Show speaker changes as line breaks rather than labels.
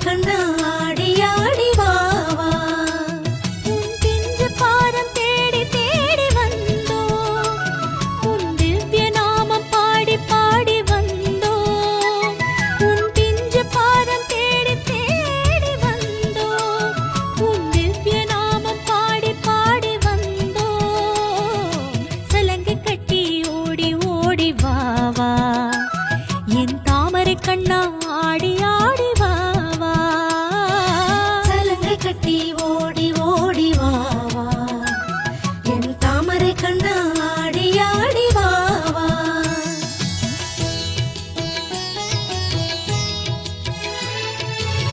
கண்ணா ஆடி ஆடி வா வா.
உன் பிஞ்சு பாதம் தேடி தேடி வந்தோம், உன் திவ்ய நாமம் பாடி பாடி வந்தோம். உன் பிஞ்சு பாதம் தேடி தேடி வந்தோம், உன் திவ்ய நாமம் பாடி பாடி வந்தோம். சலங்கை கட்டி ஓடி ஓடி வா வா, என் தாமரை கண்ணா ஆடி ஆடி வா வா.
சலங்கை கட்டி